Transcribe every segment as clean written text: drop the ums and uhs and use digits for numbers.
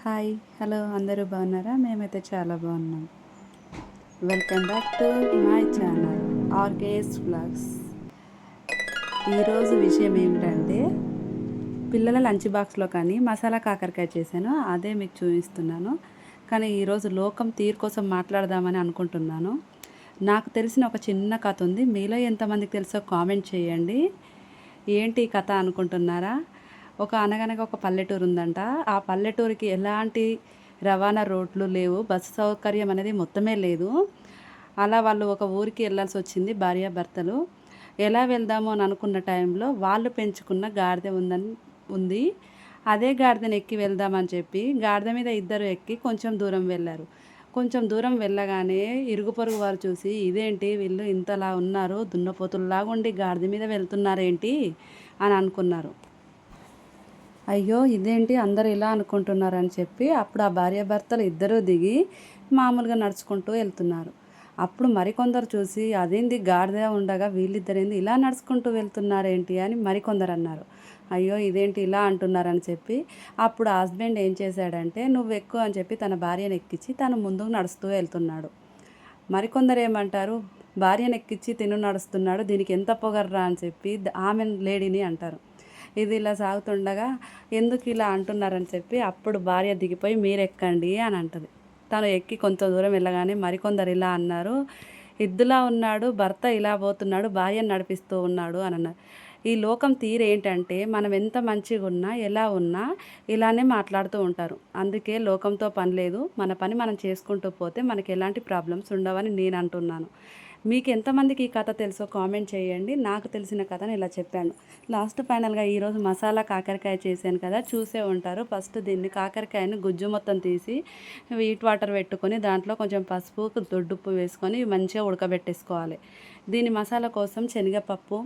Hi hello అందరూ బాగున్నారా? మేమైతే చాలా బాగున్నాం. Welcome back to my channel RKS vlogs. ఈరోజు విషయం ఏమిటంటే పిల్లల లంచ్ బాక్స్లో కానీ మసాలా కాకరకాయ చేశాను, అదే మీకు చూపిస్తున్నాను. కానీ ఈరోజు లోకం తీరు కోసం మాట్లాడదామని అనుకుంటున్నాను. నాకు తెలిసిన ఒక చిన్న కథ ఉంది, మీలో ఎంతమందికి తెలుసో కామెంట్ చేయండి. ఏంటి ఈ కథ అనుకుంటున్నారా? అనగనగా ఒక పల్లెటూరు ఉందంట. ఆ పల్లెటూరికి ఎలాంటి రవాణా రోడ్లు లేవు, బస్సు సౌకర్యం అనేది మొత్తమే లేదు. అలా వాళ్ళు ఒక ఊరికి వెళ్ళాల్సి వచ్చింది, భార్యాభర్తలు. ఎలా వెళ్దాము అని అనుకున్న టైంలో వాళ్ళు పెంచుకున్న గాడిద ఉంది. అదే గాడిదని ఎక్కి వెళ్దామని చెప్పి గాడిద మీద ఇద్దరు ఎక్కి కొంచెం దూరం వెళ్ళారు. కొంచెం దూరం వెళ్ళగానే ఇరుగు పొరుగు వారు చూసి, ఇదేంటి వీళ్ళు ఇంతలా ఉన్నారు, దున్నపోతుల్లాగా ఉండి గాడిద మీద వెళ్తున్నారేంటి అని అనుకున్నారు. అయ్యో ఇదేంటి అందరూ ఇలా అనుకుంటున్నారని చెప్పి అప్పుడు ఆ భార్యాభర్తలు ఇద్దరూ దిగి మామూలుగా నడుచుకుంటూ వెళ్తున్నారు. అప్పుడు మరికొందరు చూసి, అదేంది గాడిద ఉండగా వీళ్ళిద్దరేంది ఇలా నడుచుకుంటూ వెళ్తున్నారేంటి అని మరికొందరు అన్నారు. అయ్యో ఇదేంటి ఇలా అంటున్నారని చెప్పి అప్పుడు హస్బెండ్ ఏం చేశాడంటే, నువ్వు ఎక్కువ అని చెప్పి తన భార్యను ఎక్కించి తను ముందుకు నడుస్తూ వెళ్తున్నాడు. మరికొందరు ఏమంటారు, భార్యను ఎక్కించి తిను నడుస్తున్నాడు, దీనికి ఎంత పొగర్రా అని చెప్పి ఆమె లేడీని అంటారు. ఇది ఇలా సాగుతుండగా ఎందుకు ఇలా అంటున్నారని చెప్పి అప్పుడు భార్య దిగిపోయి మీరు ఎక్కండి అని అంటది. తను ఎక్కి కొంత దూరం వెళ్ళగానే మరికొందరు ఇలా అన్నారు, ఎద్దులా ఉన్నాడు భర్త, ఇలా పోతున్నాడు భార్యను నడిపిస్తూ ఉన్నాడు అని అన్నారు. ఈ లోకం తీరేంటంటే మనం ఎంత మంచిగా ఉన్నా ఎలా ఉన్నా ఇలానే మాట్లాడుతూ ఉంటారు. అందుకే లోకంతో పని లేదు, మన పని మనం చేసుకుంటూ పోతే మనకి ఎలాంటి ప్రాబ్లమ్స్ ఉండవని నేను అంటున్నాను. మీకు ఎంతమందికి ఈ కథ తెలుసో కామెంట్ చేయండి. నాకు తెలిసిన కథను ఇలా చెప్పాను. లాస్ట్ ఫైనల్గా ఈరోజు మసాలా కాకరకాయ చేశాను కదా, చూసే ఉంటారు. ఫస్ట్ దీన్ని కాకరకాయను గుజ్జు మొత్తం తీసి హీట్ వాటర్ పెట్టుకొని దాంట్లో కొంచెం పసుపు దొడ్డుప్పు వేసుకొని మంచిగా ఉడకబెట్టేసుకోవాలి. దీని మసాలా కోసం శనగపప్పు,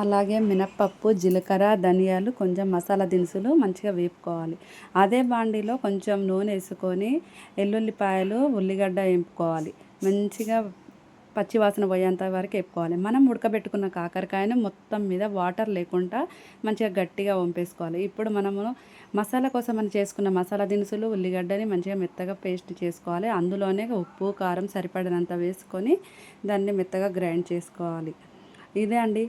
అలాగే మినప్పప్పు, జీలకర్ర, ధనియాలు, కొంచెం మసాలా దినుసులు మంచిగా వేపుకోవాలి. అదే బాండీలో కొంచెం నూనె వేసుకొని ఎల్లుల్లిపాయలు, ఉల్లిగడ్డ వేపుకోవాలి. మంచిగా పచ్చివాసన పోయేంత వరకు వేపుకోవాలి. మనం ఉడకబెట్టుకున్న కాకరకాయను మొత్తం మీద వాటర్ లేకుండా మంచిగా గట్టిగా వంపేసుకోవాలి. ఇప్పుడు మనము మసాలా కోసం మనం చేసుకున్న మసాలా దినుసులు, ఉల్లిగడ్డని మంచిగా మెత్తగా పేస్ట్ చేసుకోవాలి. అందులోనే ఉప్పు, కారం సరిపడినంత వేసుకొని దాన్ని మెత్తగా గ్రైండ్ చేసుకోవాలి. ఇదే అండి,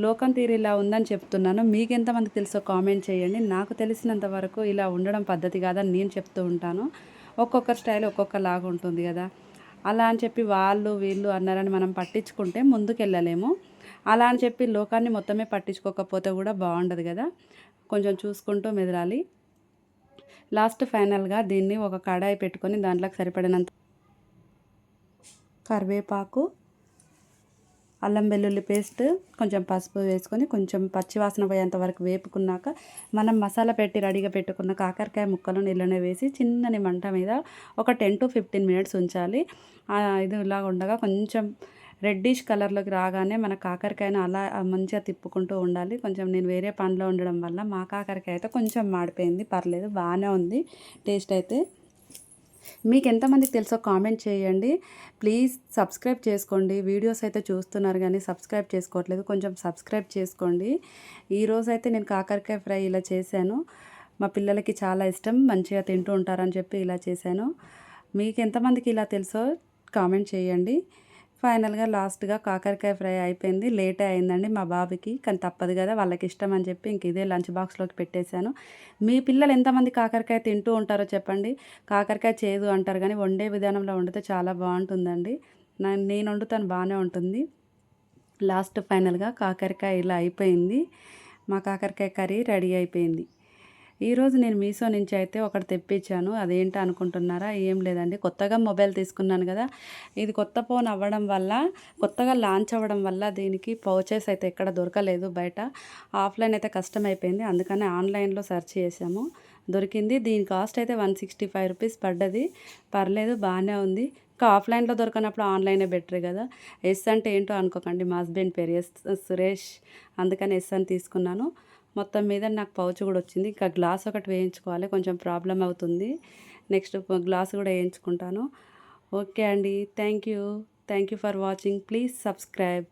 లోకం తీరు ఇలా ఉందని చెప్తున్నాను. మీకు ఎంతమందికి తెలుసో కామెంట్ చేయండి. నాకు తెలిసినంత వరకు ఇలా ఉండడం పద్ధతి కాదని నేను చెప్తూ ఉంటాను. ఒక్కొక్కరి స్టైల్ ఒక్కొక్కలాగా ఉంటుంది కదా. అలా అని చెప్పి వాళ్ళు వీళ్ళు అన్నారని మనం పట్టించుకుంటే ముందుకు వెళ్ళలేము. అలా అని చెప్పి లోకాన్ని మొత్తమే పట్టించుకోకపోతే కూడా బాగుండదు కదా. కొంచెం చూసుకుంటూ మెదలాలి. లాస్ట్ ఫైనల్గా దీన్ని ఒక కడాయి పెట్టుకొని దాంట్లోకి సరిపడినంత కరివేపాకు, అల్లం వెల్లుల్లి పేస్ట్, కొంచెం పసుపు వేసుకొని కొంచెం పచ్చివాసన పోయేంత వరకు వేపుకున్నాక మనం మసాలా పెట్టి రెడీగా పెట్టుకున్న కాకరకాయ ముక్కలు నీళ్ళనే వేసి చిన్నని మంట మీద ఒక 10 to 15 మినిట్స్ ఉంచాలి. ఇది ఇలా ఉండగా కొంచెం రెడ్డిష్ కలర్లోకి రాగానే మన కాకరకాయను అలా మంచిగా తిప్పుకుంటూ ఉండాలి. కొంచెం నేను వేరే పనిలో ఉండడం వల్ల మా కాకరకాయ అయితే కొంచెం మాడిపోయింది, పర్లేదు బాగానే ఉంది టేస్ట్ అయితే. మీకు ఎంతమందికి తెలుసో కామెంట్ చేయండి. ప్లీజ్ సబ్స్క్రైబ్ చేసుకోండి. వీడియోస్ అయితే చూస్తున్నారు కానీ సబ్స్క్రైబ్ చేసుకోవట్లేదు, కొంచెం సబ్స్క్రైబ్ చేసుకోండి. ఈరోజైతే నేను కాకరకాయ ఫ్రై ఇలా చేశాను. మా పిల్లలకి చాలా ఇష్టం, మంచిగా తింటూ ఉంటారని చెప్పి ఇలా చేశాను. మీకు ఎంతమందికి ఇలా తెలుసో కామెంట్ చేయండి. ఫైనల్గా లాస్ట్గా కాకరకాయ ఫ్రై అయిపోయింది. లేటే అయిందండి మా బాబుకి, కానీ తప్పదు కదా, వాళ్ళకి ఇష్టం అని చెప్పి ఇంక ఇదే లంచ్ బాక్స్లోకి పెట్టేశాను. మీ పిల్లలు ఎంతమంది కాకరకాయ తింటూ ఉంటారో చెప్పండి. కాకరకాయ చేదు అంటారు కానీ వండే విధానంలో వండితే చాలా బాగుంటుందండి. నేను వండుతాను, బాగానే ఉంటుంది. లాస్ట్ ఫైనల్గా కాకరకాయ ఇలా అయిపోయింది. మా కాకరకాయ కర్రీ రెడీ అయిపోయింది. ఈరోజు నేను మీషో నుంచి అయితే ఒకటి తెప్పించాను. అదేంటి అనుకుంటున్నారా? ఏం లేదండి, కొత్తగా మొబైల్ తీసుకున్నాను కదా, ఇది కొత్త ఫోన్ అవ్వడం వల్ల, కొత్తగా లాంచ్ అవ్వడం వల్ల దీనికి పౌచెస్ అయితే ఎక్కడ దొరకలేదు బయట. ఆఫ్లైన్ అయితే కష్టమైపోయింది, అందుకని ఆన్లైన్లో సెర్చ్ చేసాము, దొరికింది. దీని కాస్ట్ అయితే 165 రూపీస్ పడ్డది. పర్లేదు బాగానే ఉంది. ఇంకా ఆఫ్లైన్లో దొరకనప్పుడు ఆన్లైనే బెటర్ కదా. ఎస్ అంటే ఏంటో అనుకోకండి, మా హస్బెండ్ పేరు సురేష్, అందుకని ఎస్ అని తీసుకున్నాను. మొత్తం మీద నాకు పౌచ్ కూడా వచ్చింది. ఇంకా గ్లాస్ ఒకటి వేయించుకోవాలి, కొంచెం ప్రాబ్లం అవుతుంది. నెక్స్ట్ గ్లాస్ కూడా వేయించుకుంటాను. ఓకే అండి, thank you for watching. Please subscribe.